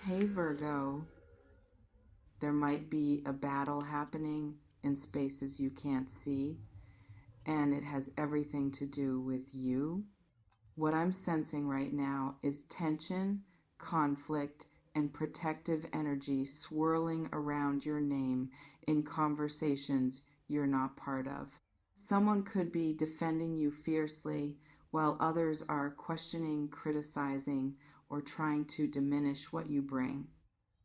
Hey Virgo, there might be a battle happening in spaces you can't see, and it has everything to do with you. What I'm sensing right now is tension, conflict, and protective energy swirling around your name in conversations you're not part of. Someone could be defending you fiercely while others are questioning, criticizing, or trying to diminish what you bring.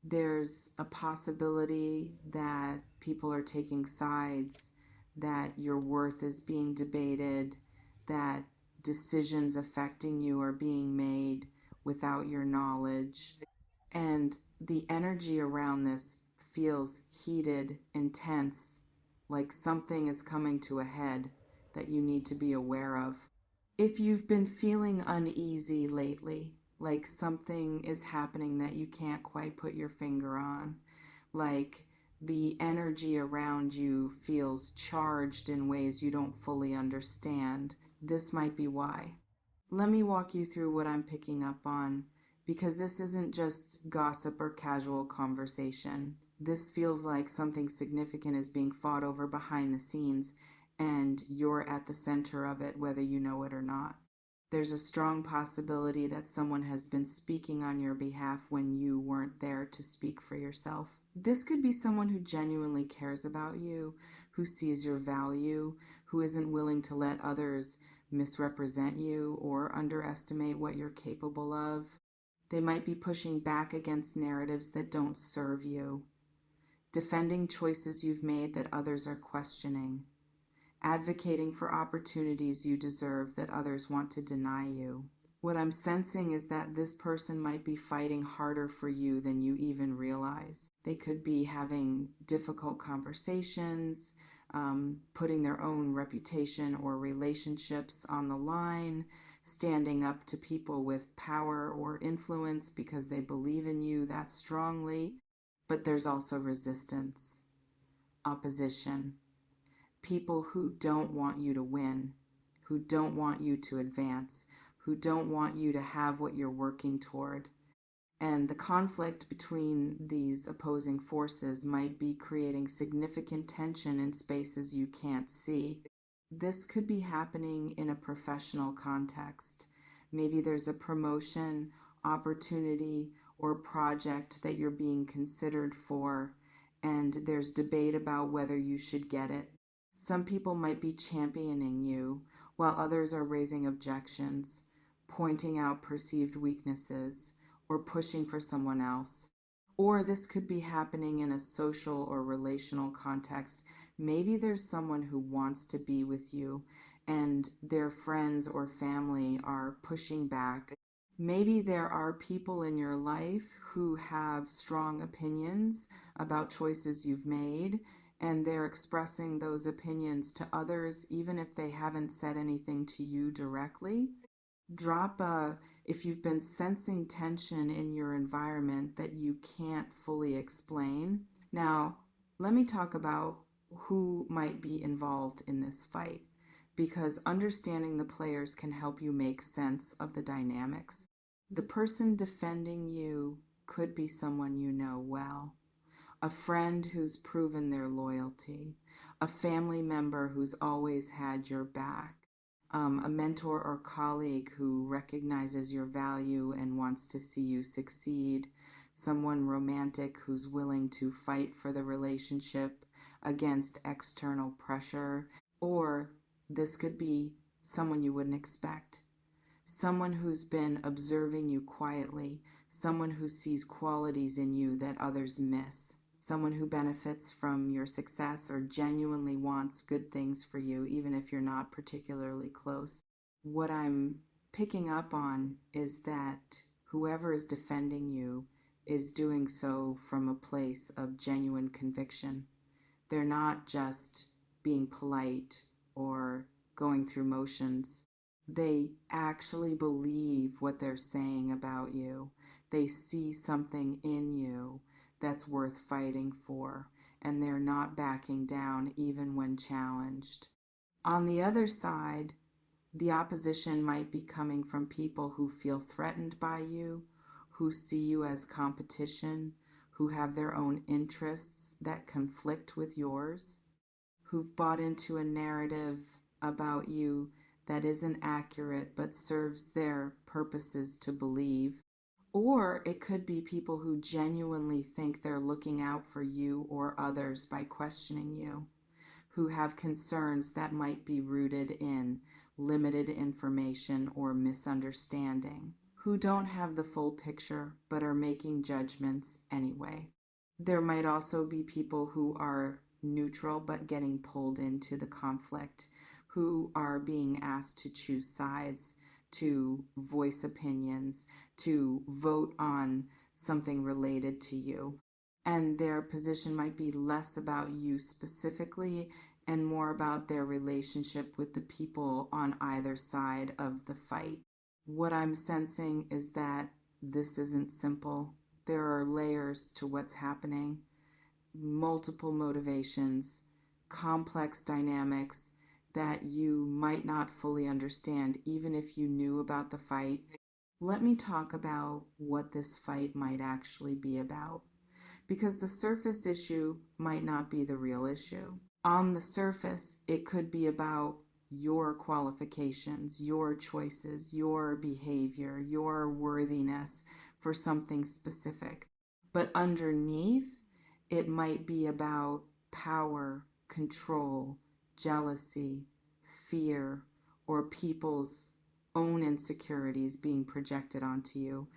There's a possibility that people are taking sides, that your worth is being debated, that decisions affecting you are being made without your knowledge. And the energy around this feels heated, intense, like something is coming to a head that you need to be aware of. If you've been feeling uneasy lately, like something is happening that you can't quite put your finger on, like the energy around you feels charged in ways you don't fully understand, this might be why. Let me walk you through what I'm picking up on, because this isn't just gossip or casual conversation. This feels like something significant is being fought over behind the scenes, and you're at the center of it, whether you know it or not. There's a strong possibility that someone has been speaking on your behalf when you weren't there to speak for yourself. This could be someone who genuinely cares about you, who sees your value, who isn't willing to let others misrepresent you or underestimate what you're capable of. They might be pushing back against narratives that don't serve you, defending choices you've made that others are questioning, advocating for opportunities you deserve that others want to deny you. What I'm sensing is that this person might be fighting harder for you than you even realize. They could be having difficult conversations, putting their own reputation or relationships on the line, standing up to people with power or influence because they believe in you that strongly. But there's also resistance, opposition, people who don't want you to win, who don't want you to advance, who don't want you to have what you're working toward. And the conflict between these opposing forces might be creating significant tension in spaces you can't see. This could be happening in a professional context. Maybe there's a promotion, opportunity, or project that you're being considered for, and there's debate about whether you should get it. Some people might be championing you, while others are raising objections, pointing out perceived weaknesses, or pushing for someone else. Or this could be happening in a social or relational context. Maybe there's someone who wants to be with you, and their friends or family are pushing back. Maybe there are people in your life who have strong opinions about choices you've made, and they're expressing those opinions to others, even if they haven't said anything to you directly. If you've been sensing tension in your environment that you can't fully explain. Now, let me talk about who might be involved in this fight, because understanding the players can help you make sense of the dynamics. The person defending you could be someone you know well, a friend who's proven their loyalty, a family member who's always had your back, a mentor or colleague who recognizes your value and wants to see you succeed, someone romantic who's willing to fight for the relationship against external pressure, or this could be someone you wouldn't expect, someone who's been observing you quietly, someone who sees qualities in you that others miss, someone who benefits from your success or genuinely wants good things for you, even if you're not particularly close. What I'm picking up on is that whoever is defending you is doing so from a place of genuine conviction. They're not just being polite or going through motions. They actually believe what they're saying about you. They see something in you that's worth fighting for, and they're not backing down even when challenged. On the other side, the opposition might be coming from people who feel threatened by you, who see you as competition, who have their own interests that conflict with yours, who've bought into a narrative about you that isn't accurate but serves their purposes to believe. Or it could be people who genuinely think they're looking out for you or others by questioning you, who have concerns that might be rooted in limited information or misunderstanding, who don't have the full picture but are making judgments anyway. There might also be people who are neutral but getting pulled into the conflict, who are being asked to choose sides, to voice opinions, to vote on something related to you. And their position might be less about you specifically and more about their relationship with the people on either side of the fight. What I'm sensing is that this isn't simple. There are layers to what's happening, multiple motivations, complex dynamics that you might not fully understand even if you knew about the fight. Let me talk about what this fight might actually be about, because the surface issue might not be the real issue. On the surface, it could be about your qualifications, your choices, your behavior, your worthiness for something specific. But underneath, it might be about power, control, jealousy, fear, or people's own insecurities being projected onto you.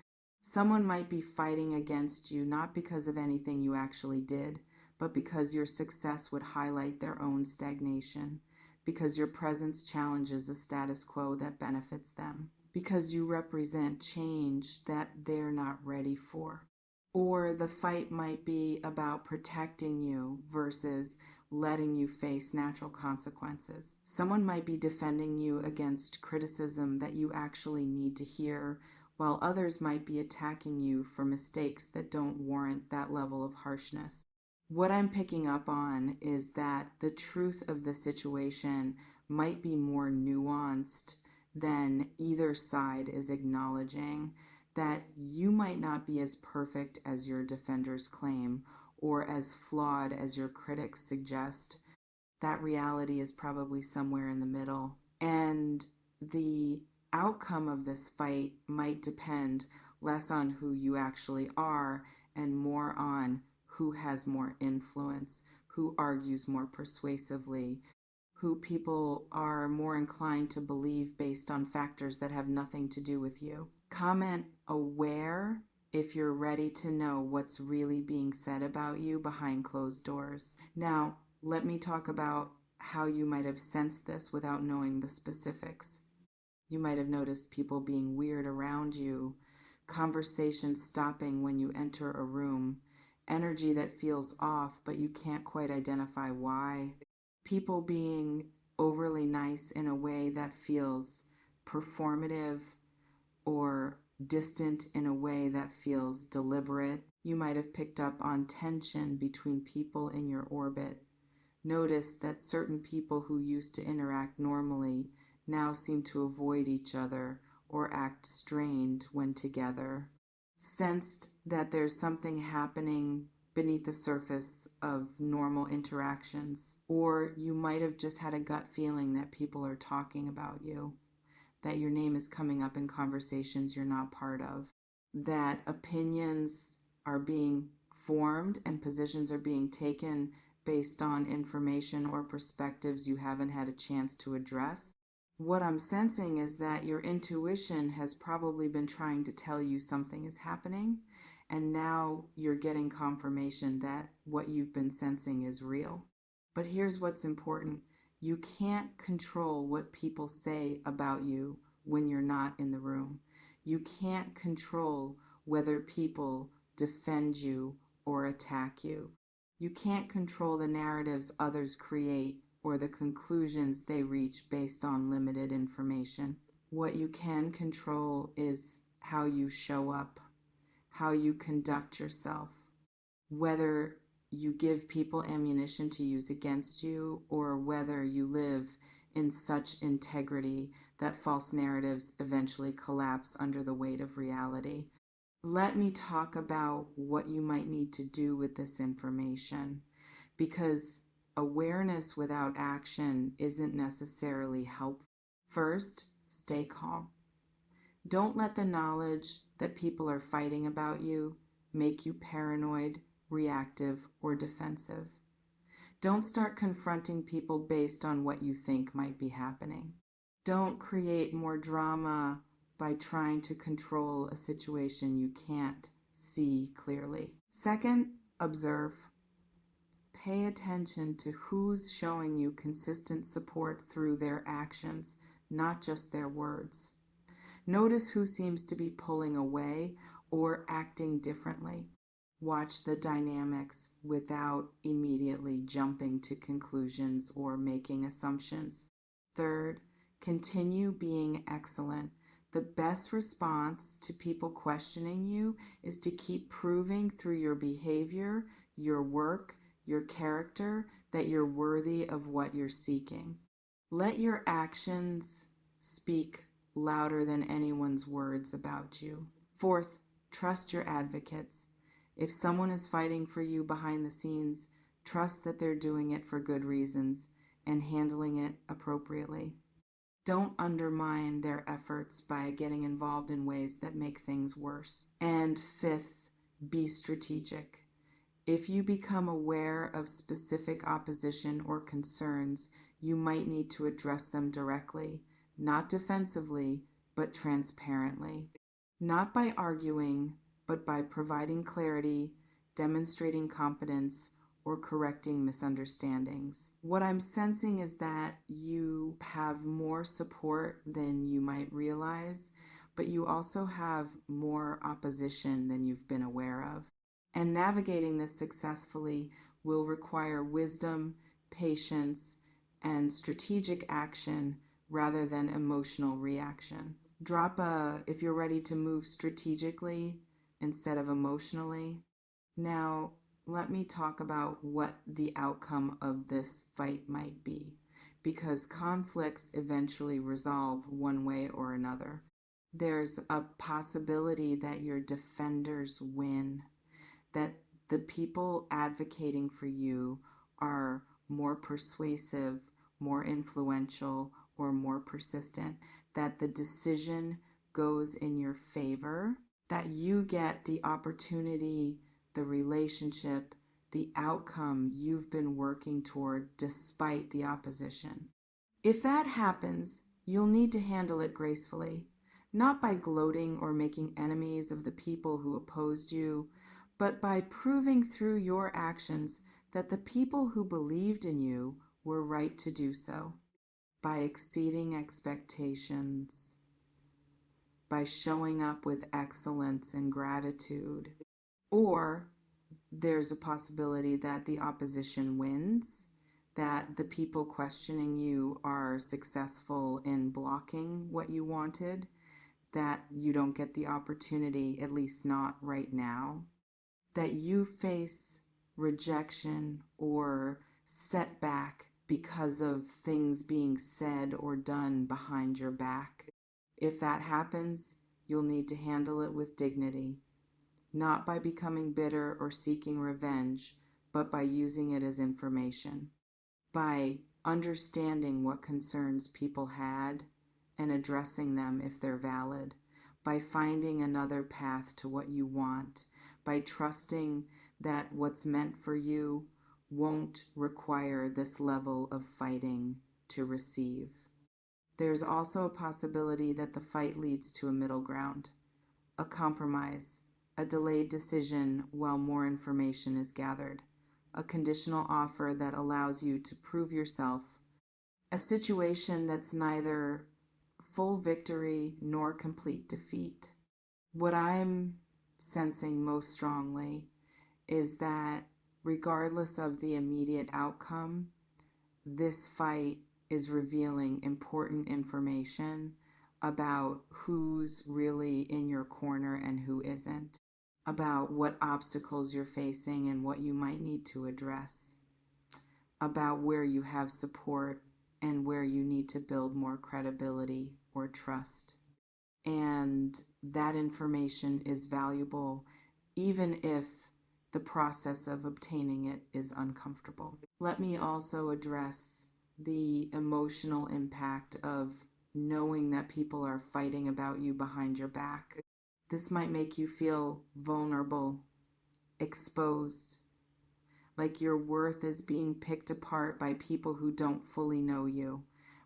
Someone might be fighting against you not because of anything you actually did, but because your success would highlight their own stagnation, because your presence challenges a status quo that benefits them, because you represent change that they're not ready for. Or the fight might be about protecting you versus letting you face natural consequences. Someone might be defending you against criticism that you actually need to hear, while others might be attacking you for mistakes that don't warrant that level of harshness. What I'm picking up on is that the truth of the situation might be more nuanced than either side is acknowledging, that you might not be as perfect as your defenders claim or as flawed as your critics suggest. That reality is probably somewhere in the middle. And the outcome of this fight might depend less on who you actually are and more on who has more influence, who argues more persuasively, who people are more inclined to believe based on factors that have nothing to do with you. Comment aware if you're ready to know what's really being said about you behind closed doors. Now, let me talk about how you might have sensed this without knowing the specifics. You might have noticed people being weird around you, conversations stopping when you enter a room, energy that feels off but you can't quite identify why, people being overly nice in a way that feels performative or distant in a way that feels deliberate. You might have picked up on tension between people in your orbit. Notice that certain people who used to interact normally now seem to avoid each other or act strained when together. Sensed that there's something happening beneath the surface of normal interactions, or you might have just had a gut feeling that people are talking about you, that your name is coming up in conversations you're not part of, that opinions are being formed and positions are being taken based on information or perspectives you haven't had a chance to address. What I'm sensing is that your intuition has probably been trying to tell you something is happening, and now you're getting confirmation that what you've been sensing is real. But here's what's important. You can't control what people say about you when you're not in the room. You can't control whether people defend you or attack you. You can't control the narratives others create or the conclusions they reach based on limited information. What you can control is how you show up, how you conduct yourself, whether you give people ammunition to use against you or whether you live in such integrity that false narratives eventually collapse under the weight of reality. Let me talk about what you might need to do with this information, because awareness without action isn't necessarily helpful. First, stay calm. Don't let the knowledge that people are fighting about you make you paranoid, reactive, or defensive. Don't start confronting people based on what you think might be happening. Don't create more drama by trying to control a situation you can't see clearly. Second, observe. Pay attention to who's showing you consistent support through their actions, not just their words. Notice who seems to be pulling away or acting differently. Watch the dynamics without immediately jumping to conclusions or making assumptions. Third, continue being excellent. The best response to people questioning you is to keep proving through your behavior, your work, your character, that you're worthy of what you're seeking. Let your actions speak louder than anyone's words about you. Fourth, trust your advocates. If someone is fighting for you behind the scenes, trust that they're doing it for good reasons and handling it appropriately. Don't undermine their efforts by getting involved in ways that make things worse. And fifth, be strategic. If you become aware of specific opposition or concerns, you might need to address them directly, not defensively, but transparently. Not by arguing, but by providing clarity, demonstrating competence, or correcting misunderstandings. What I'm sensing is that you have more support than you might realize, but you also have more opposition than you've been aware of. And navigating this successfully will require wisdom, patience, and strategic action rather than emotional reaction. If you're ready to move strategically instead of emotionally. Now, let me talk about what the outcome of this fight might be, because conflicts eventually resolve one way or another. There's a possibility that your defenders win, that the people advocating for you are more persuasive, more influential, or more persistent, that the decision goes in your favor, that you get the opportunity, the relationship, the outcome you've been working toward despite the opposition. If that happens, you'll need to handle it gracefully, not by gloating or making enemies of the people who opposed you, but by proving through your actions that the people who believed in you were right to do so, by exceeding expectations, by showing up with excellence and gratitude. Or there's a possibility that the opposition wins, that the people questioning you are successful in blocking what you wanted, that you don't get the opportunity, at least not right now, that you face rejection or setback because of things being said or done behind your back. If that happens, you'll need to handle it with dignity, not by becoming bitter or seeking revenge, but by using it as information, by understanding what concerns people had and addressing them if they're valid, by finding another path to what you want, by trusting that what's meant for you won't require this level of fighting to receive. There's also a possibility that the fight leads to a middle ground, a compromise, a delayed decision while more information is gathered, a conditional offer that allows you to prove yourself, a situation that's neither full victory nor complete defeat. What I'm sensing most strongly is that regardless of the immediate outcome, this fight is revealing important information about who's really in your corner and who isn't, about what obstacles you're facing and what you might need to address, about where you have support and where you need to build more credibility or trust. And that information is valuable, even if the process of obtaining it is uncomfortable. Let me also address the emotional impact of knowing that people are fighting about you behind your back. This might make you feel vulnerable, exposed, like your worth is being picked apart by people who don't fully know you,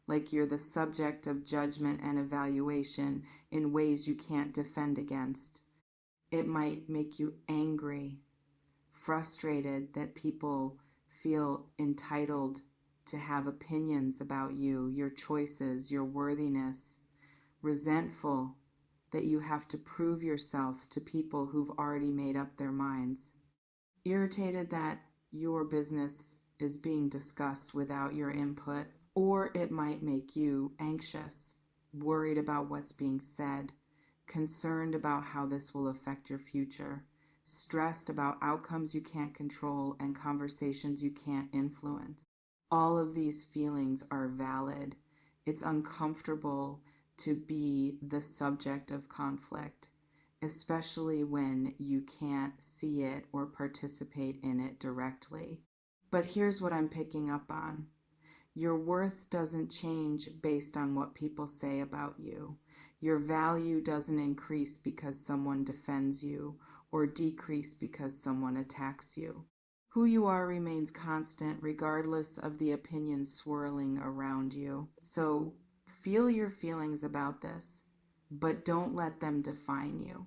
like you're the subject of judgment and evaluation in ways you can't defend against. It might make you angry, frustrated that people feel entitled to have opinions about you, your choices, your worthiness, resentful that you have to prove yourself to people who've already made up their minds, irritated that your business is being discussed without your input, or it might make you anxious, worried about what's being said, concerned about how this will affect your future, stressed about outcomes you can't control and conversations you can't influence. All of these feelings are valid. It's uncomfortable to be the subject of conflict, especially when you can't see it or participate in it directly. But here's what I'm picking up on. Your worth doesn't change based on what people say about you. Your value doesn't increase because someone defends you or decrease because someone attacks you. Who you are remains constant regardless of the opinions swirling around you. So feel your feelings about this, but don't let them define you.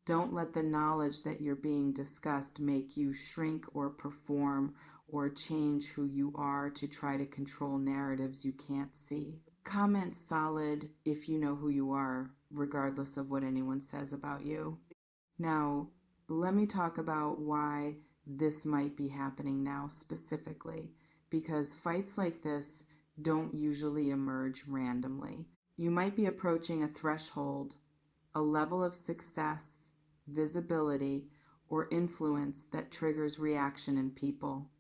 Don't let the knowledge that you're being discussed make you shrink or perform or change who you are to try to control narratives you can't see. Comment solid if you know who you are, regardless of what anyone says about you. Now, let me talk about why this might be happening now specifically, because fights like this don't usually emerge randomly. You might be approaching a threshold, a level of success, visibility, or influence that triggers reaction in people.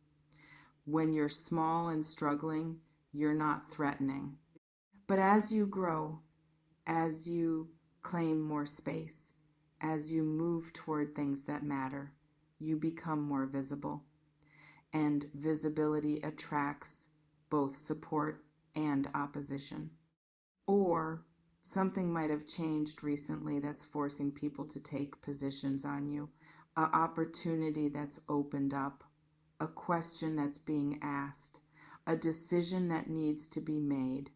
When you're small and struggling, you're not threatening. But as you grow, as you claim more space, as you move toward things that matter, you become more visible. And visibility attracts both support and opposition. Or something might have changed recently that's forcing people to take positions on you, an opportunity that's opened up, a question that's being asked, a decision that needs to be made.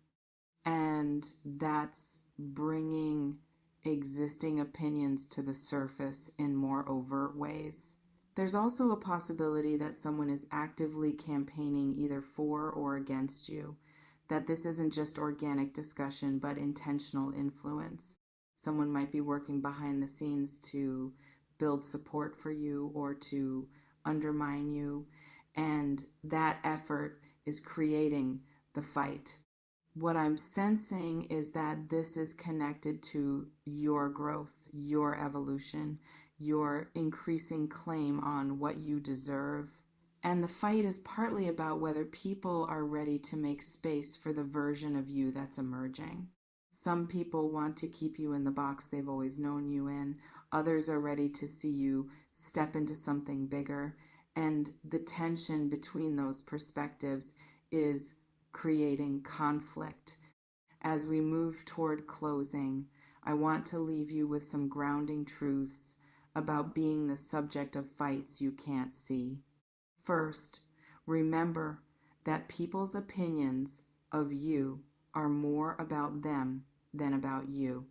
And that's bringing existing opinions to the surface in more overt ways. There's also a possibility that someone is actively campaigning either for or against you, that this isn't just organic discussion but intentional influence. Someone might be working behind the scenes to build support for you or to undermine you, and that effort is creating the fight. What I'm sensing is that this is connected to your growth, your evolution, your increasing claim on what you deserve. And the fight is partly about whether people are ready to make space for the version of you that's emerging. Some people want to keep you in the box they've always known you in. Others are ready to see you step into something bigger. And the tension between those perspectives is creating conflict. As we move toward closing, I want to leave you with some grounding truths about being the subject of fights you can't see. First, remember that people's opinions of you are more about them than about you.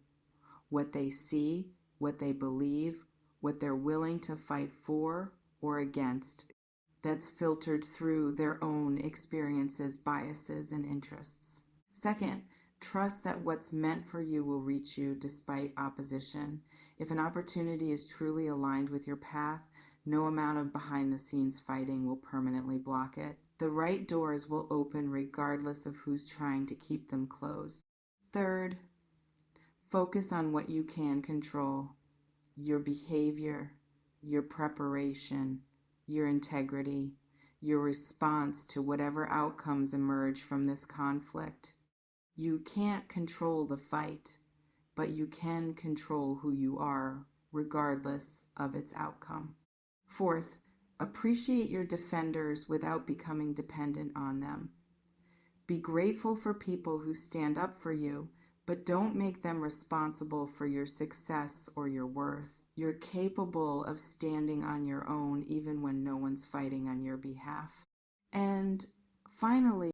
What they see, what they believe, what they're willing to fight for or against, that's filtered through their own experiences, biases, and interests. Second, trust that what's meant for you will reach you despite opposition. If an opportunity is truly aligned with your path, no amount of behind-the-scenes fighting will permanently block it. The right doors will open regardless of who's trying to keep them closed. Third, focus on what you can control: your behavior, your preparation, your integrity, your response to whatever outcomes emerge from this conflict. You can't control the fight. but you can control who you are regardless of its outcome. Fourth, appreciate your defenders without becoming dependent on them. Be grateful for people who stand up for you, but don't make them responsible for your success or your worth. You're capable of standing on your own even when no one's fighting on your behalf. And finally,